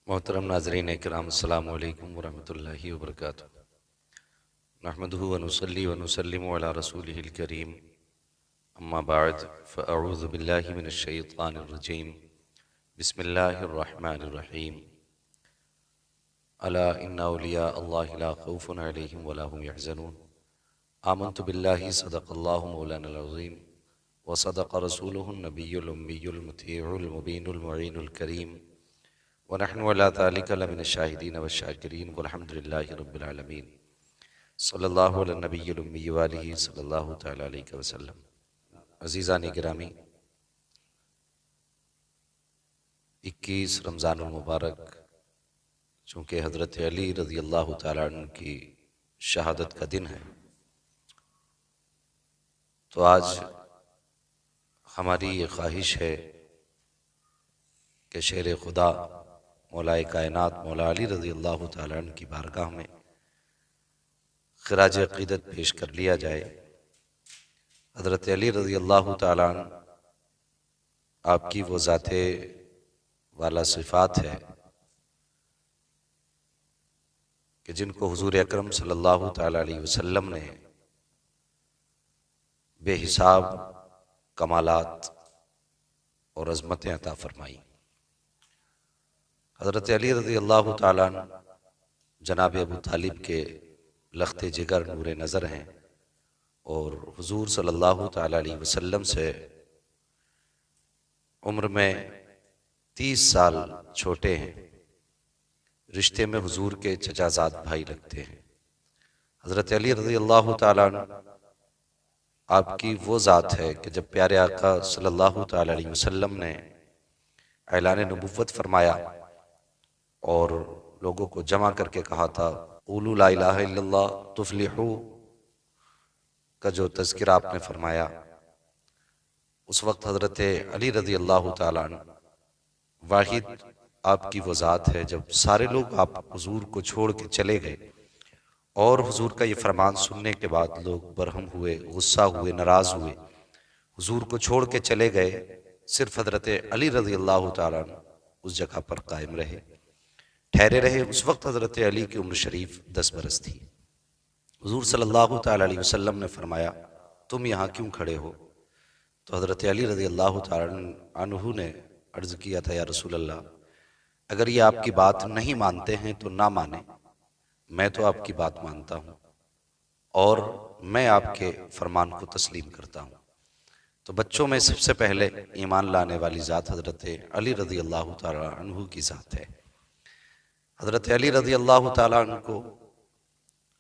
محترم ناظرین اکرام، السلام علیکم ورحمۃ اللہ وبرکاتہ۔ نحمدہ ونصلی ونسلم علی رسولہ الکریم، اما بعد فاعوذ باللہ من الشیطان الرجیم، بسم اللہ الرحمن الرحیم۔ الا ان اولیاء اللہ لا خوف علیہم ولا هم یحزنون۔ آمنت باللہ صدق اللہ مولانا العظیم وصدق رسولہ النبی الامی المطیع المبین المعین الکریم، ونحن علی ذلک لمن الشاہدین والشاکرین والحمد للہ رب العالمین۔ صلی اللہ علی النبی الامی وآلہ صلی اللہ تعالی علیہ وسلم۔ عزیزان گرامی، 21 رمضان المبارک چونکہ حضرت علی رضی اللہ تعالیٰ عنہ کی شہادت کا دن ہے، تو آج ہماری یہ خواہش ہے کہ شیر خدا مولائے کائنات مولا علی رضی اللہ تعالیٰ عنہ کی بارگاہ میں خراج عقیدت پیش کر لیا جائے۔ حضرت علی رضی اللہ تعالیٰ عنہ آپ کی وہ ذات والا صفات ہے کہ جن کو حضور اکرم صلی اللہ تعالیٰ علیہ وسلم نے بے حساب کمالات اور عظمتیں عطا فرمائی۔ حضرت علی رضی اللہ تعالیٰ عنہ جناب ابو طالب کے لخت جگر نور نظر ہیں، اور حضور صلی اللہ تعالیٰ علیہ وسلم سے عمر میں 30 سال چھوٹے ہیں، رشتے میں حضور کے چچا زاد بھائی لگتے ہیں۔ حضرت علی رضی اللہ تعالیٰ عنہ آپ کی وہ ذات ہے کہ جب پیارے آقا صلی اللہ تعالیٰ علیہ وسلم نے اعلان نبوت فرمایا اور لوگوں کو جمع کر کے کہا تھا قولوا لا الہ الا اللہ تفلحوا کا جو تذکرہ آپ نے فرمایا، اس وقت حضرت علی رضی اللہ تعالیٰ عنہ واحد آپ کی وہ ذات ہے جب سارے لوگ آپ حضور کو چھوڑ کے چلے گئے اور حضور کا یہ فرمان سننے کے بعد لوگ برہم ہوئے، غصہ ہوئے، ناراض ہوئے، حضور کو چھوڑ کے چلے گئے، صرف حضرت علی رضی اللہ تعالیٰ عنہ اس جگہ پر قائم رہے، ٹھہرے رہے۔ اس وقت حضرت علی کی عمر شریف 10 برس تھی۔ حضور صلی اللہ تعالیٰ علیہ وسلم نے فرمایا تم یہاں کیوں کھڑے ہو؟ تو حضرت علی رضی اللہ تعالیٰ عنہ نے عرض کیا تھا یا رسول اللہ، اگر یہ آپ کی بات نہیں مانتے ہیں تو نہ مانیں، میں تو آپ کی بات مانتا ہوں اور میں آپ کے فرمان کو تسلیم کرتا ہوں۔ تو بچوں میں سب سے پہلے ایمان لانے والی ذات حضرت علی رضی اللہ تعالیٰ عنہ کی ذات ہے۔ حضرت علی رضی اللہ تعالیٰ عنہ کو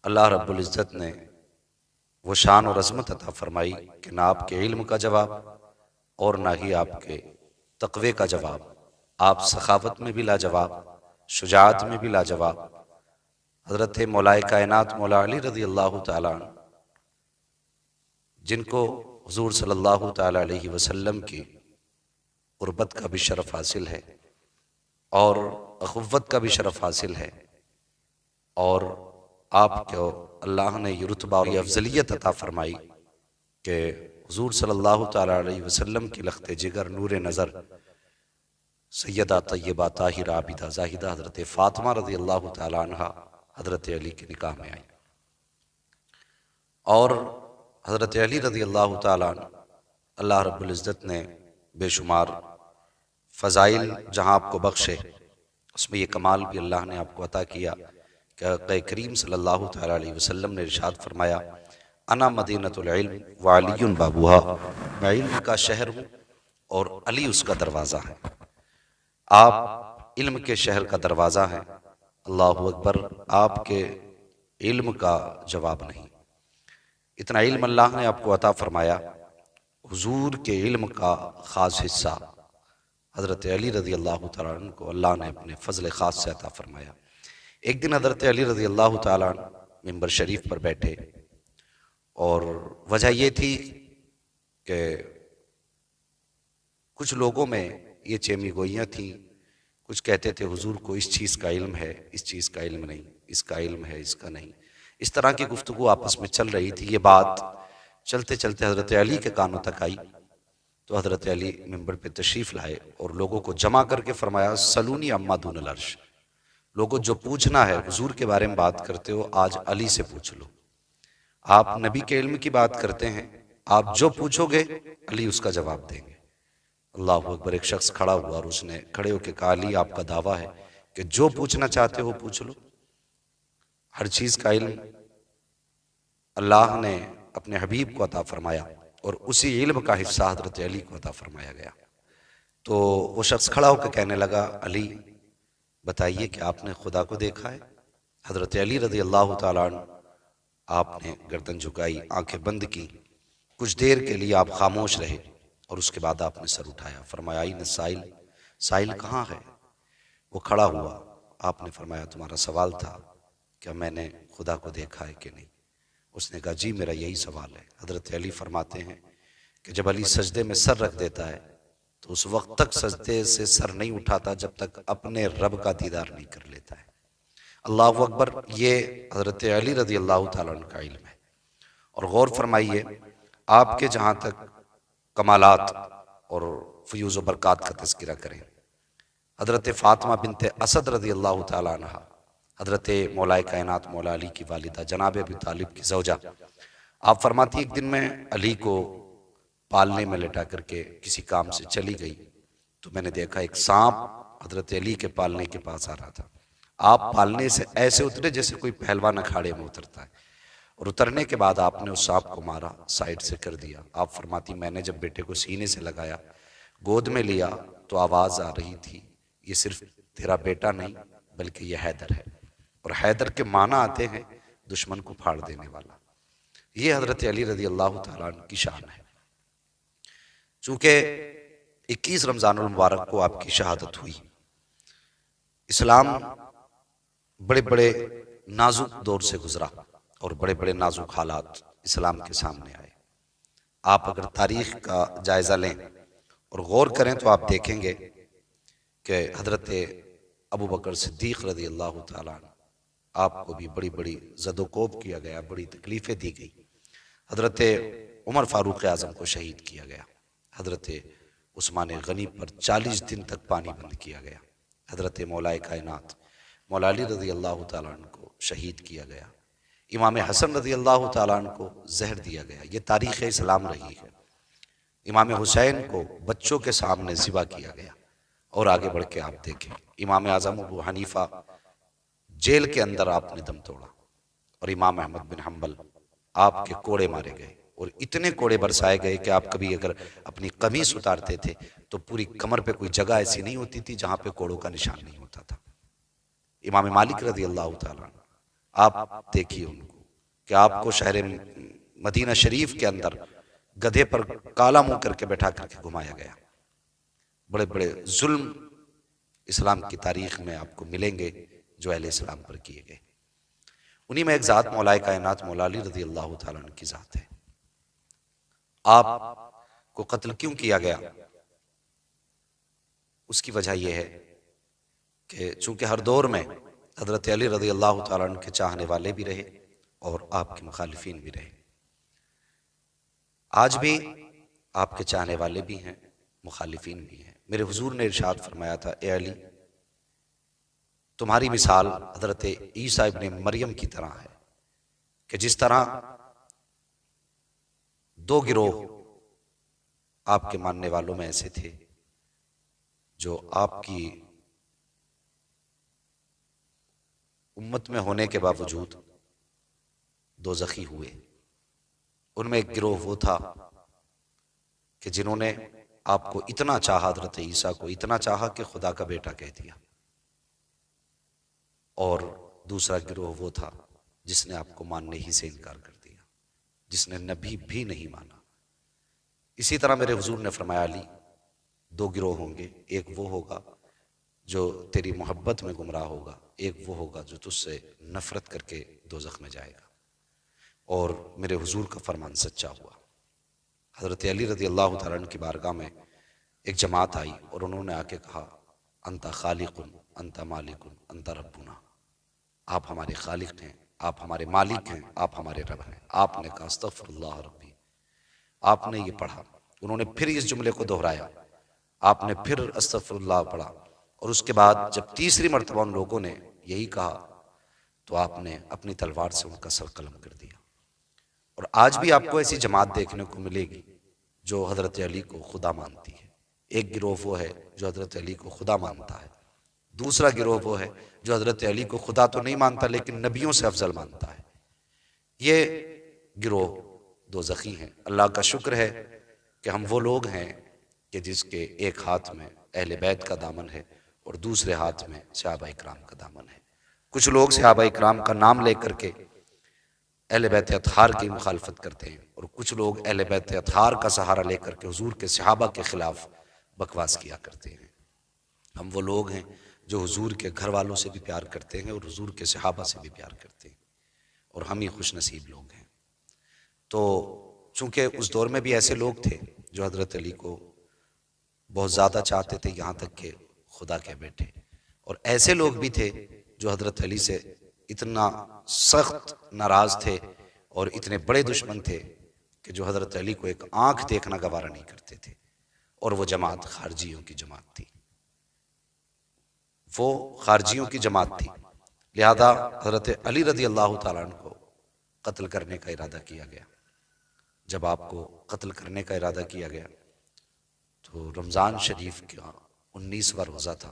اللہ رب العزت نے وہ شان اور عظمت عطا فرمائی کہ نہ آپ کے علم کا جواب اور نہ ہی آپ کے تقوی کا جواب، آپ سخاوت میں بھی لاجواب، شجاعت میں بھی لاجواب۔ حضرت مولائے کائنات مولا علی رضی اللہ تعالیٰ عنہ جن کو حضور صلی اللہ تعالیٰ علیہ وسلم کی قربت کا بھی شرف حاصل ہے اور اخوت کا بھی شرف حاصل ہے، اور آپ کو اللہ نے یہ رتبہ اور یہ افضلیت عطا فرمائی کہ حضور صلی اللہ تعالیٰ علیہ وسلم کی لخت جگر نور نظر سیدہ طیبہ طاہرہ عابدہ زاہدہ حضرت فاطمہ رضی اللہ تعالیٰ عنہ حضرت علی کے نکاح میں آئی، اور حضرت علی رضی اللہ تعالیٰ عنہ اللہ رب العزت نے بے شمار فضائل جہاں آپ کو بخشے، اس میں یہ کمال بھی اللہ نے آپ کو عطا کیا کہ آقا کریم صلی اللہ تعالیٰ علیہ وسلم نے ارشاد فرمایا انا مدینۃ العلم وعلی بابوہا، میں علم کا شہر ہوں اور علی اس کا دروازہ ہے۔ آپ علم کے شہر کا دروازہ ہیں، اللہ اکبر، آپ کے علم کا جواب نہیں۔ اتنا علم اللہ نے آپ کو عطا فرمایا، حضور کے علم کا خاص حصہ حضرت علی رضی اللہ تعالیٰ عنہ کو اللہ نے اپنے فضل خاص سے عطا فرمایا۔ ایک دن حضرت علی رضی اللہ تعالیٰ عنہ منبر شریف پر بیٹھے، اور وجہ یہ تھی کہ کچھ لوگوں میں یہ چیمی گوئیاں تھیں، کچھ کہتے تھے حضور کو اس چیز کا علم ہے، اس چیز کا علم نہیں، اس کا علم ہے، اس کا نہیں، اس طرح کی گفتگو آپس میں چل رہی تھی۔ یہ بات چلتے چلتے حضرت علی کے کانوں تک آئی، تو حضرت علی منبر پہ تشریف لائے اور لوگوں کو جمع کر کے فرمایا سلونی اما دون العرش، لوگوں جو پوچھنا ہے حضور کے بارے میں بات کرتے ہو آج علی سے پوچھ لو. آپ نبی کے علم کی بات کرتے ہیں، آپ جو پوچھو گے علی اس کا جواب دیں گے. اللہ اکبر. ایک شخص کھڑا ہوا اور اس نے کھڑے ہو کے کہا علی آپ کا دعویٰ ہے کہ جو پوچھنا چاہتے ہو پوچھ لو. ہر چیز کا علم اللہ نے اپنے حبیب کو عطا فرمایا اور اسی علم کا حصہ حضرت علی کو عطا فرمایا گیا. تو وہ شخص کھڑا ہو کے کہنے لگا علی بتائیے کہ آپ نے خدا کو دیکھا ہے؟ حضرت علی رضی اللہ تعالیٰ عنہ آپ نے گردن جھکائی، آنکھیں بند کی، کچھ دیر کے لیے آپ خاموش رہے اور اس کے بعد آپ نے سر اٹھایا. فرمایا این سائل، سائل کہاں ہے؟ وہ کھڑا ہوا. آپ نے فرمایا تمہارا سوال تھا کہ میں نے خدا کو دیکھا ہے کہ نہیں. اس نے کہا جی میرا یہی سوال ہے. حضرت علی فرماتے ہیں کہ جب علی سجدے میں سر رکھ دیتا ہے تو اس وقت تک سجدے سے سر نہیں اٹھاتا جب تک اپنے رب کا دیدار نہیں کر لیتا ہے. اللہ اکبر. یہ حضرت علی رضی اللہ تعالیٰ عنہ کا علم ہے. اور غور فرمائیے آپ کے جہاں تک کمالات اور فیوز و برکات کا تذکرہ کریں، حضرت فاطمہ بنت اسد رضی اللہ تعالیٰ عنہ حضرت مولا کائنات مولا علی کی والدہ جناب ابی طالب کی زوجہ، آپ فرماتی ایک دن میں علی کو پالنے میں لٹا کر کے کسی کام سے چلی گئی تو میں نے دیکھا ایک سانپ حضرت علی کے پالنے کے پاس آ رہا تھا. آپ پالنے سے ایسے اترے جیسے کوئی پہلوان اکھاڑے میں اترتا ہے، اور اترنے کے بعد آپ نے اس سانپ کو مارا، سائیڈ سے کر دیا. آپ فرماتی میں نے جب بیٹے کو سینے سے لگایا، گود میں لیا تو آواز آ رہی تھی یہ صرف تیرا بیٹا نہیں بلکہ یہ حیدر ہے. اور حیدر کے معنی آتے ہیں دشمن کو پھاڑ دینے والا. یہ حضرت علی رضی اللہ تعالیٰ عنہ کی شان ہے. چونکہ 21 رمضان المبارک کو آپ کی شہادت ہوئی، اسلام بڑے بڑے نازک دور سے گزرا اور بڑے بڑے نازک حالات اسلام کے سامنے آئے. آپ اگر تاریخ کا جائزہ لیں اور غور کریں تو آپ دیکھیں گے کہ حضرت ابو بکر صدیق رضی اللہ تعالیٰ عنہ آپ کو بھی بڑی بڑی زد و کوب کیا گیا، بڑی تکلیفیں دی گئی. حضرت عمر فاروق اعظم کو شہید کیا گیا. حضرت عثمان غنی پر 40 دن تک پانی بند کیا گیا. حضرت مولا کائنات مولا علی رضی اللہ تعالیٰ عنہ کو شہید کیا گیا. امام حسن رضی اللہ تعالیٰ عنہ کو زہر دیا گیا. یہ تاریخ اسلام رہی ہے. امام حسین کو بچوں کے سامنے ذبح کیا گیا. اور آگے بڑھ کے آپ دیکھیں امام اعظم ابو حنیفہ جیل کے اندر آپ نے دم توڑا، اور امام احمد بن حنبل آپ کے کوڑے مارے گئے، اور اتنے کوڑے برسائے گئے کہ آپ کبھی اگر اپنی قمیص اتارتے تھے تو پوری کمر پہ کوئی جگہ ایسی نہیں ہوتی تھی جہاں پہ کوڑوں کا نشان نہیں ہوتا تھا. امام مالک رضی اللہ تعالیٰ عنہ آپ دیکھیے ان کو کہ آپ کو شہر مدینہ شریف کے اندر گدھے پر کالا منہ کر کے بیٹھا کر کے گھمایا گیا. بڑے بڑے ظلم اسلام کی تاریخ میں آپ کو ملیں گے جو اہل اسلام پر کیے گئے. انہی میں ایک ذات مولا کائنات مولا علی رضی اللہ تعالیٰ عنہ کی ذات ہے. آپ کو قتل کیوں کیا گیا؟ اس کی وجہ یہ ہے کہ چونکہ ہر دور میں حضرت علی رضی اللہ تعالیٰ عنہ کے چاہنے والے بھی رہے اور آپ کے مخالفین بھی رہے. آج بھی آپ کے چاہنے والے بھی ہیں، مخالفین بھی ہیں. میرے حضور نے ارشاد فرمایا تھا اے علی تمہاری مثال حضرت عیسیٰ ابن مریم کی طرح ہے کہ جس طرح 2 گروہ آپ کے ماننے والوں میں ایسے تھے جو آپ کی امت میں ہونے کے باوجود دوزخی ہوئے. ان میں ایک گروہ وہ تھا کہ جنہوں نے آپ کو اتنا چاہا، حضرت عیسیٰ کو اتنا چاہا کہ خدا کا بیٹا کہہ دیا. اور دوسرا گروہ وہ تھا جس نے آپ کو ماننے ہی سے انکار کر دیا، جس نے نبی بھی نہیں مانا. اسی طرح میرے حضور نے فرمایا علی 2 گروہ ہوں گے، ایک وہ ہوگا جو تیری محبت میں گمراہ ہوگا، ایک وہ ہوگا جو تجھ سے نفرت کر کے دوزخ میں جائے گا. اور میرے حضور کا فرمان سچا ہوا. حضرت علی رضی اللہ تعالیٰ عنہ کی بارگاہ میں ایک جماعت آئی اور انہوں نے آ کے کہا انت خالق انت مالک انت ربنا، آپ ہمارے خالق ہیں، آپ ہمارے مالک ہیں، آپ ہمارے رب ہیں. آپ نے کہا استغفر اللہ ربی. آپ نے یہ پڑھا، انہوں نے پھر اس جملے کو دہرایا، آپ نے پھر استغفر اللہ پڑھا، اور اس کے بعد جب تیسری مرتبہ ان لوگوں نے یہی کہا تو آپ نے اپنی تلوار سے ان کا سر قلم کر دیا۔ اور آج بھی آپ کو ایسی جماعت دیکھنے کو ملے گی جو حضرت علی کو خدا مانتی ہے۔ ایک گروہ وہ ہے جو حضرت علی کو خدا مانتا ہے، دوسرا گروہ وہ ہے جو حضرت علی کو خدا تو نہیں مانتا لیکن نبیوں سے افضل مانتا ہے۔ یہ گروہ دوزخی ہیں۔ اللہ کا شکر ہے کہ ہم وہ لوگ ہیں کہ جس کے ایک ہاتھ میں اہل بیت کا دامن ہے اور دوسرے ہاتھ میں صحابہ اکرام کا دامن ہے۔ کچھ لوگ صحابہ اکرام کا نام لے کر کے اہل بیت اطہار کی مخالفت کرتے ہیں، اور کچھ لوگ اہل بیت اطہار کا سہارا لے کر کے حضور کے صحابہ کے خلاف بکواس کیا کرتے ہیں۔ ہم وہ لوگ ہیں جو حضور کے گھر والوں سے بھی پیار کرتے ہیں اور حضور کے صحابہ سے بھی پیار کرتے ہیں، اور ہم ہی خوش نصیب لوگ ہیں۔ تو چونکہ اس دور میں بھی ایسے لوگ تھے جو حضرت علی کو بہت زیادہ چاہتے تھے، یہاں تک کہ خدا کے بیٹے، اور ایسے لوگ بھی تھے جو حضرت علی سے اتنا سخت ناراض تھے اور اتنے بڑے دشمن تھے کہ جو حضرت علی کو ایک آنکھ دیکھنا گوارا نہیں کرتے تھے، اور وہ جماعت خارجیوں کی جماعت تھی۔ وہ خارجیوں کی جماعت تھی، لہذا حضرت علی رضی اللہ تعالیٰ عنہ کو قتل کرنے کا ارادہ کیا گیا۔ جب آپ کو قتل کرنے کا ارادہ کیا گیا تو رمضان شریف کا 19واں روزہ تھا،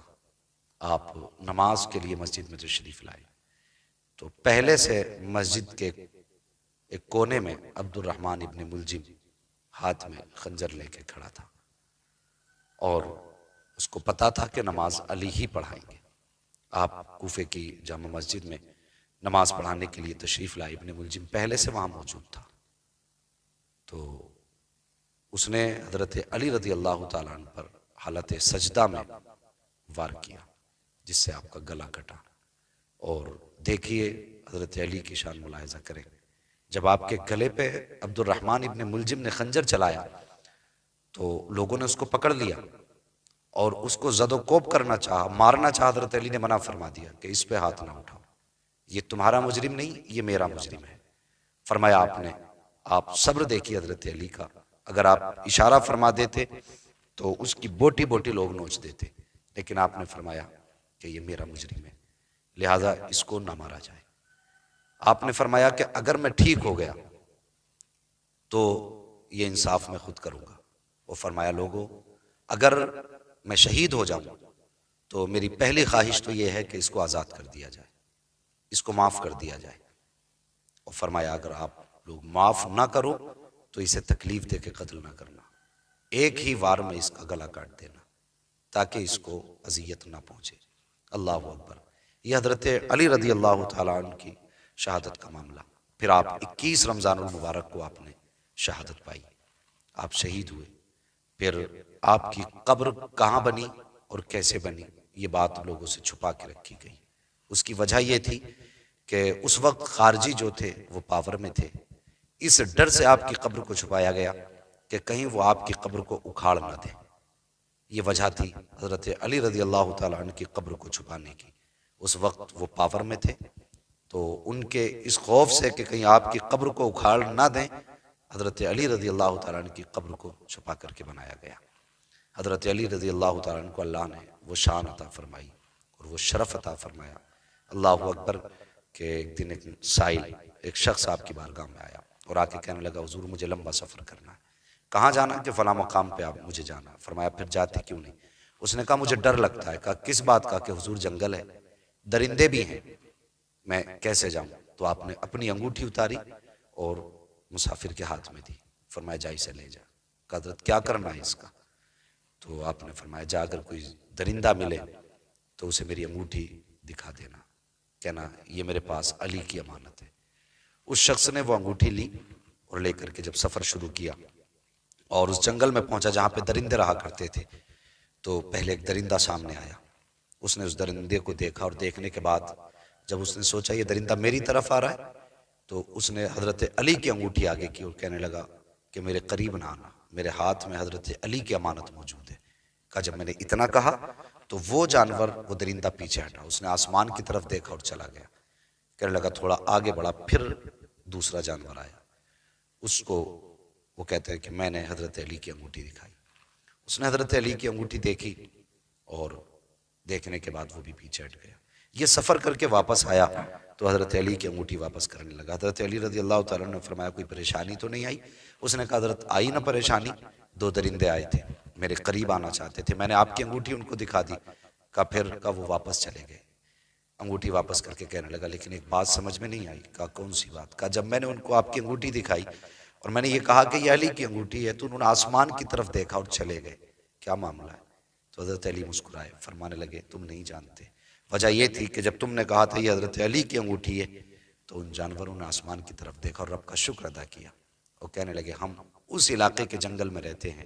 آپ نماز کے لیے مسجد میں تشریف لائے تو پہلے سے مسجد کے ایک کونے میں عبد الرحمن ابن ملجم ہاتھ میں خنجر لے کے کھڑا تھا، اور اس کو پتا تھا کہ نماز علی ہی پڑھائیں گے۔ آپ کوفے کی جامع مسجد میں نماز پڑھانے کے لیے تشریف لائے، ابن ملجم پہلے سے وہاں موجود تھا، تو اس نے حضرت علی رضی اللہ تعالیٰ عنہ پر حالت سجدہ میں وار کیا، جس سے آپ کا گلا کٹا۔ اور دیکھیے حضرت علی کی شان ملاحظہ کریں، جب آپ کے گلے پہ عبد الرحمن ابن ملجم نے خنجر چلایا تو لوگوں نے اس کو پکڑ لیا اور اس کو زد و کوب کرنا چاہا، مارنا چاہا۔ حضرت علی نے منع فرما دیا کہ اس پہ ہاتھ نہ اٹھاؤ، یہ تمہارا مجرم نہیں، یہ میرا مجرم ہے۔ فرمایا آپ صبر دیکھیے حضرت علی کا، اگر آپ اشارہ فرما دیتے تو اس کی بوٹی بوٹی لوگ نوچ دیتے، لیکن آپ نے فرمایا کہ یہ میرا مجرم ہے، لہذا اس کو نہ مارا جائے۔ آپ نے فرمایا کہ اگر میں ٹھیک ہو گیا تو یہ انصاف میں خود کروں گا۔ وہ فرمایا لوگوں، اگر میں شہید ہو جاؤں تو میری پہلی خواہش تو یہ ہے کہ اس کو آزاد کر دیا جائے، اس کو معاف کر دیا جائے۔ اور فرمایا اگر آپ لوگ معاف نہ کرو تو اسے تکلیف دے کے قتل نہ کرنا، ایک ہی وار میں اس کا گلا کاٹ دینا تاکہ اس کو اذیت نہ پہنچے۔ اللہ اکبر۔ یہ حضرت علی رضی اللہ تعالیٰ عنہ کی شہادت کا معاملہ۔ پھر آپ 21 رمضان المبارک کو آپ نے شہادت پائی، آپ شہید ہوئے۔ پھر آپ کی قبر کہاں بنی اور کیسے بنی، یہ بات لوگوں سے چھپا کے رکھی گئی۔ اس کی وجہ یہ تھی کہ اس وقت خارجی جو تھے وہ پاور میں تھے، اس ڈر سے آپ کی قبر کو چھپایا گیا کہ کہیں وہ آپ کی قبر کو اکھاڑ نہ دیں۔ یہ وجہ تھی حضرت علی رضی اللہ تعالیٰ عنہ کی قبر کو چھپانے کی۔ اس وقت وہ پاور میں تھے، تو ان کے اس خوف سے کہ کہیں آپ کی قبر کو اکھاڑ نہ دیں، حضرت علی رضی اللہ تعالیٰ عنہ کی قبر کو چھپا کر کے بنایا گیا۔ حضرت علی رضی اللہ تعالیٰ عنہ کو اللہ نے وہ شان عطا فرمائی اور وہ شرف عطا فرمایا۔ اللہ اکبر۔ کہ ایک دن ایک سائل، ایک شخص آپ کی بارگاہ میں آیا اور آ کے کہنے لگا حضور مجھے لمبا سفر کرنا ہے۔ کہاں جانا؟ کہ فلاں مقام پہ آپ مجھے جانا۔ فرمایا پھر جاتے کیوں نہیں؟ اس نے کہا مجھے ڈر لگتا ہے۔ کہا کس بات کا؟ کہ حضور جنگل ہے، درندے بھی ہیں، میں کیسے جاؤں؟ تو آپ نے اپنی انگوٹھی اتاری اور مسافر کے ہاتھ میں دی، فرمایا جا اسے لے جا۔ کہا حضرت کیا کرنا ہے اس کا؟ تو آپ نے فرمایا جا اگر کوئی درندہ ملے تو اسے میری انگوٹھی دکھا دینا، کہنا یہ میرے پاس علی کی امانت ہے۔ اس شخص نے وہ انگوٹھی لی اور لے کر کے جب سفر شروع کیا اور اس جنگل میں پہنچا جہاں پہ درندے رہا کرتے تھے، تو پہلے ایک درندہ سامنے آیا۔ اس نے اس درندے کو دیکھا اور دیکھنے کے بعد جب اس نے سوچا یہ درندہ میری طرف آ رہا ہے، تو اس نے حضرت علی کی انگوٹھی آگے کی اور کہنے لگا کہ میرے قریب نہ آنا، میرے ہاتھ میں حضرت علی کی امانت موجود ہے۔ کہا جب میں نے اتنا کہا تو وہ جانور، وہ درندہ پیچھے ہٹا، اس نے آسمان کی طرف دیکھا اور چلا گیا۔ کہنے لگا تھوڑا آگے بڑھا، پھر دوسرا جانور آیا، اس کو وہ کہتا ہے کہ میں نے حضرت علی کی انگوٹھی دکھائی۔ اس نے حضرت علی کی انگوٹھی دیکھی اور دیکھنے کے بعد وہ بھی پیچھے ہٹ گیا۔ یہ سفر کر کے واپس آیا تو حضرت علی کی انگوٹھی واپس کرنے لگا. حضرت علی رضی اللہ تعالیٰ نے فرمایا کوئی پریشانی تو نہیں آئی؟ اس نے کہا حضرت آئی نا پریشانی، 2 درندے آئے تھے میرے قریب آنا چاہتے تھے، میں نے آپ کی انگوٹھی ان کو دکھا دی. کہا پھر کہا وہ واپس چلے گئے. انگوٹھی واپس کر کے کہنے لگا لیکن ایک بات سمجھ میں نہیں آئی. کہا کون سی بات؟ کہا جب میں نے ان کو آپ کی انگوٹھی دکھائی اور میں نے یہ کہا کہ یہ علی کی انگوٹھی ہے تو انہوں نے آسمان کی طرف دیکھا اور چلے گئے، کیا معاملہ ہے؟ تو حضرت علی مسکرائے، فرمانے لگے تم نہیں جانتے. وجہ یہ تھی کہ جب تم نے کہا تھا یہ حضرت علی کی انگوٹھی ہے تو ان جانوروں نے آسمان کی طرف دیکھا اور رب کا شکر ادا کیا. اور کہنے لگے ہم اس علاقے کے جنگل میں رہتے ہیں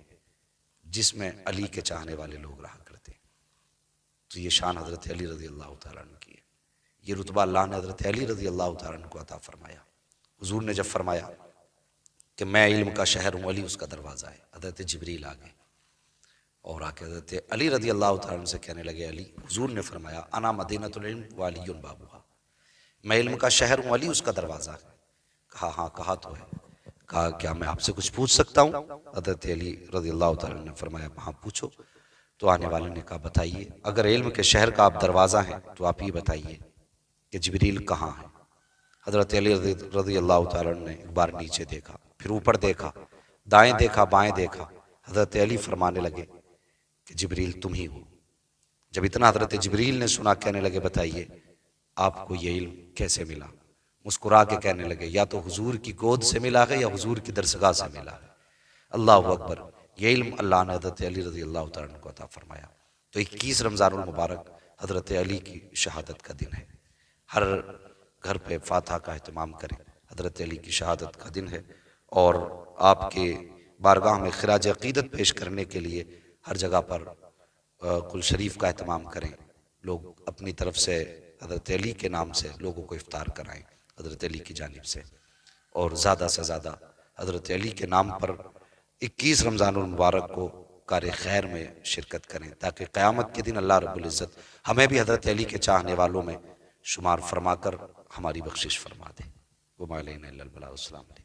جس میں علی کے چاہنے والے لوگ رہا کرتے ہیں. تو یہ شان حضرت علی رضی اللہ تعالیٰ عنہ کی ہے. یہ رتبہ اللہ نے حضرت علی رضی اللہ تعالیٰ عنہ کو عطا فرمایا. حضور نے جب فرمایا کہ میں علم کا شہر ہوں، علی اس کا دروازہ ہے، حضرت جبریل آ گئے اور آ کے حضرت علی رضی اللہ تعالیٰ عنہ سے کہنے لگے علی، حضور نے فرمایا انا مدینۃ العلم وعلی بابوہا، میں علم کا شہر ہوں، علی اس کا دروازہ ہے. کہا ہاں کہا تو ہے. کہا کیا میں آپ سے کچھ پوچھ سکتا ہوں؟ حضرت علی رضی اللہ تعالیٰ عنہ نے فرمایا ہاں پوچھو. تو آنے والے نے کہا بتائیے، اگر علم کے شہر کا آپ دروازہ ہیں تو آپ یہ بتائیے کہ جبریل کہاں ہے؟ حضرت علی رضی اللہ تعالیٰ عنہ نے ایک بار نیچے دیکھا، پھر اوپر دیکھا، دائیں دیکھا، بائیں دیکھا. حضرت علی فرمانے لگے کہ جبریل تم ہی ہو. جب اتنا حضرت جبریل نے سنا کہنے لگے بتائیے آپ کو یہ علم کیسے ملا؟ مسکرا کے کہنے لگے یا تو حضور کی گود سے ملا ہے یا حضور کی درسگاہ سے ملا ہے. اللہ اکبر. یہ علم اللہ نے حضرت علی رضی اللہ تعالیٰ عنہ کو عطا فرمایا. تو 21 رمضان المبارک حضرت علی کی شہادت کا دن ہے. ہر گھر پہ فاتحہ کا اہتمام کریں، حضرت علی کی شہادت کا دن ہے. اور آپ کے بارگاہ میں خراج عقیدت پیش کرنے کے لیے ہر جگہ پر کل شریف کا اہتمام کریں. لوگ اپنی طرف سے حضرت علی کے نام سے لوگوں کو افطار کرائیں حضرت علی کی جانب سے، اور زیادہ سے زیادہ حضرت علی کے نام پر 21 رمضان المبارک کو کار خیر میں شرکت کریں تاکہ قیامت کے دن اللہ رب العزت ہمیں بھی حضرت علی کے چاہنے والوں میں شمار فرما کر ہماری بخشش فرما دے. وما علینا الا البلاغ. السلام علیکم.